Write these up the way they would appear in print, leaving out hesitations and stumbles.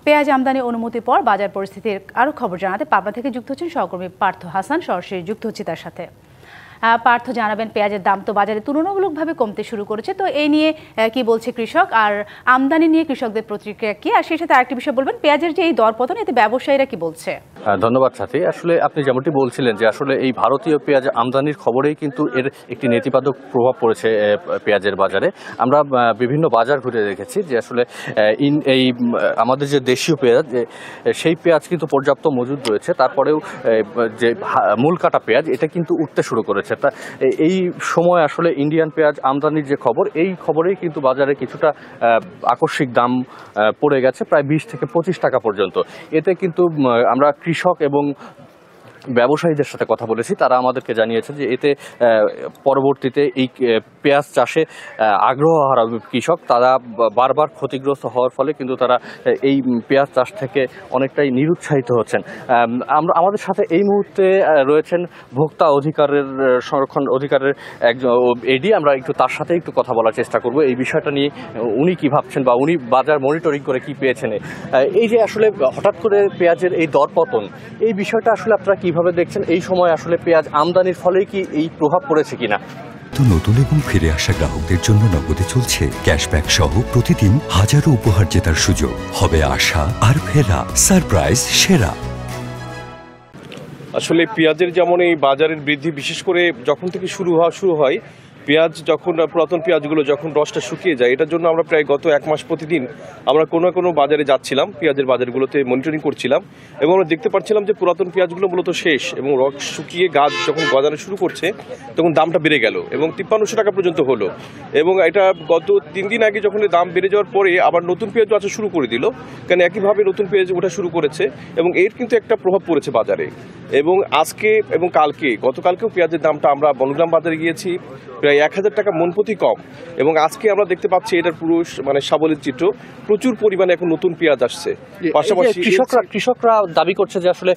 পেঁয়াজ আমদানি অনুমতির পর বাজার পরিস্থিতির আরও খবর জানাতে পাবনা থেকে যুক্ত হচ্ছেন সহকর্মী পার্থ হাসান। সরাসরি যুক্ত হচ্ছি তার সাথে। পার্থ, জানাবেন পেঁয়াজের দাম তো বাজারে তুলনামূলকভাবে কমতে শুরু করেছে, তো এই নিয়ে কি বলছে কৃষক, আর আমদানি নিয়ে কৃষকদের প্রতিক্রিয়া কি, আর সেই সাথে আরেকটি বিষয় বলবেন, পেঁয়াজের যে এই দরপতন এতে ব্যবসায়ীরা কি বলছে? ধন্যবাদ সাথী। আসলে আপনি যেমনটি বলছিলেন যে আসলে এই ভারতীয় পেঁয়াজ আমদানির খবরেই কিন্তু এর একটি নেতিবাচক প্রভাব পড়েছে পেঁয়াজের বাজারে। আমরা বিভিন্ন বাজার ঘুরে দেখেছি যে আসলে এই আমাদের যে দেশীয় পেঁয়াজ সেই পেঁয়াজ কিন্তু পর্যাপ্ত মজুদ রয়েছে, তারপরেও যে মূল কাটা পেঁয়াজ এটা কিন্তু উঠতে শুরু করেছে। তা এই সময় আসলে ইন্ডিয়ান পেঁয়াজ আমদানির যে খবর, এই খবরেই কিন্তু বাজারে কিছুটা আকস্মিক দাম পড়ে গেছে, প্রায় 20 থেকে 25 টাকা পর্যন্ত। এতে কিন্তু আমরা কৃষক এবং ব্যবসায়ীদের সাথে কথা বলেছি, তারা আমাদেরকে জানিয়েছে যে এতে পরবর্তীতে এই পেঁয়াজ চাষে আগ্রহ হারাবে কৃষক। তারা বারবার ক্ষতিগ্রস্ত হওয়ার ফলে কিন্তু তারা এই পেঁয়াজ চাষ থেকে অনেকটাই নিরুৎসাহিত হচ্ছেন। আমাদের সাথে এই মুহূর্তে রয়েছেন ভোক্তা অধিকারের সংরক্ষণ অধিকারের একজন এডি। আমরা একটু তার সাথে একটু কথা বলার চেষ্টা করব এই বিষয়টা নিয়ে, উনি কি ভাবছেন বা উনি বাজার মনিটরিং করে কি পেয়েছেন। এই যে আসলে হঠাৎ করে পেঁয়াজের এই দরপতন, এই বিষয়টা আসলে আপনারা কিভাবে দেখছেন? এই সময় আসলে পেঁয়াজ আমদানির ফলেই কি এই প্রভাব পড়েছে কিনা? তো নতুন এবং ফিরে আসা গ্রাহকদের জন্য নগদে চলছে ক্যাশব্যাক সহ প্রতিদিন হাজারো উপহার জেতার সুযোগ। হবে আশা আর ফেরা, সারপ্রাইজ সেরা। আসলে পেঁয়াজের যেমন এই বাজারের বৃদ্ধি বিশেষ করে যখন থেকে শুরু হয়, পেঁয়াজ যখন পুরাতন পেঁয়াজগুলো যখন রসটা শুকিয়ে যায়, এটার জন্য আমরা প্রায় গত 1 মাস প্রতিদিন আমরা কোনো কোনো বাজারে যাচ্ছিলাম, পেঁয়াজের বাজারগুলোতে মনিটরিং করছিলাম এবং আমরা দেখতে পাচ্ছিলাম যে পুরাতন পেঁয়াজগুলো মূলত শেষ এবং রস শুকিয়ে গাছ যখন গজানো শুরু করছে তখন দামটা বেড়ে গেল এবং 5300 টাকা পর্যন্ত হলো। এবং এটা গত 3 দিন আগে যখন দাম বেড়ে যাওয়ার পরে আবার নতুন পেঁয়াজ আসা শুরু করে দিল, কারণ একইভাবে নতুন পেঁয়াজ ওঠা শুরু করেছে এবং এর কিন্তু একটা প্রভাব পড়েছে বাজারে। এবং আজকে এবং গতকালকেও পেঁয়াজের দামটা আমরা বনগ্রাম বাজারে গিয়েছি প্রায় 1000 টাকা মন প্রতি কম, এবং আজকে আমরা দেখতে পাচ্ছি এটার পুরুষ সাবলীল চিত্র, প্রচুর পরিমাণে এখন নতুন পেঁয়াজ আসছে। পাশাপাশি কৃষকরা দাবি করছে যে আসলে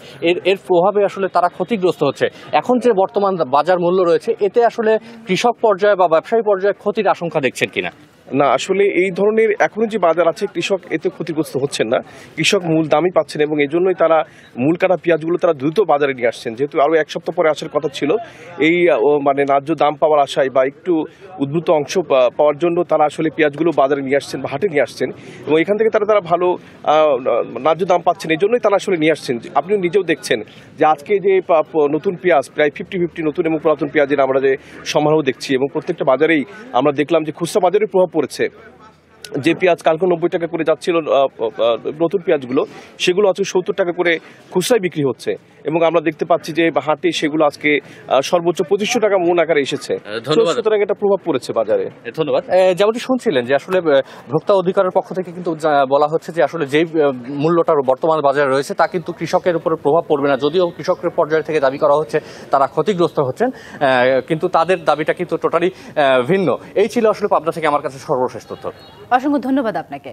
এর প্রভাবে আসলে তারা ক্ষতিগ্রস্ত হচ্ছে। এখন যে বর্তমান বাজার মূল্য রয়েছে, এতে আসলে কৃষক পর্যায়ে বা ব্যবসায়ী পর্যায়ে ক্ষতির আশঙ্কা দেখছেন কিনা? না, আসলে এই ধরনের এখনো যে বাজার আছে, কৃষক এতে ক্ষতিগ্রস্ত হচ্ছেন না, কৃষক মূল দামই পাচ্ছেন এবং এই জন্যই তারা মূল কাটা পেঁয়াজগুলো তারা দ্রুত বাজারে নিয়ে আসছেন। যেহেতু আরও 1 সপ্তাহ পরে আসার কথা ছিল, এই ন্যায্য দাম পাওয়ার আশায় বা একটু উদ্ভূত অংশ পাওয়ার জন্য তারা আসলে পেঁয়াজগুলো বাজারে নিয়ে আসছেন বা হাটে নিয়ে আসছেন এবং এখান থেকে তারা ভালো ন্যায্য দাম পাচ্ছেন, এই জন্যই তারা আসলে নিয়ে আসছেন। আপনি নিজেও দেখছেন যে আজকে যে নতুন পেঁয়াজ প্রায় 50-50 নতুন এবং পুরাতন পেঁয়াজের আমরা যে সমারোহ দেখছি এবং প্রত্যেকটা বাজারেই আমরা দেখলাম যে খুচরা বাজারে প্রভাব পড়েছে। যে পেঁয়াজ কালকে 90 টাকা করে যাচ্ছিল নতুন পেঁয়াজগুলো, সেগুলো আজকে 70 টাকা করে খুচরায় বিক্রি হচ্ছে এবং আমরা দেখতে পাচ্ছি যে হাটে সেগুলো আজকে সর্বোচ্চ 2500 টাকা মন আকারে এসেছে। সুতরাং এটা প্রভাব পড়েছে বাজারে। ধন্যবাদ। যেমনটি শুনছিলেন যে আসলে ভোক্তা অধিকারের পক্ষ থেকে কিন্তু বলা হচ্ছে যে আসলে যেই মূল্যটা বর্তমান বাজারে রয়েছে তা কিন্তু কৃষকের উপরে প্রভাব পড়বে না, যদিও কৃষকের পর্যায় থেকে দাবি করা হচ্ছে তারা ক্ষতিগ্রস্ত হচ্ছেন, কিন্তু তাদের দাবিটা কিন্তু টোটালি ভিন্ন। এই ছিল আসলে পাবনা থেকে আমার কাছে সর্বশেষ তথ্য। অসংখ্য ধন্যবাদ আপনাকে।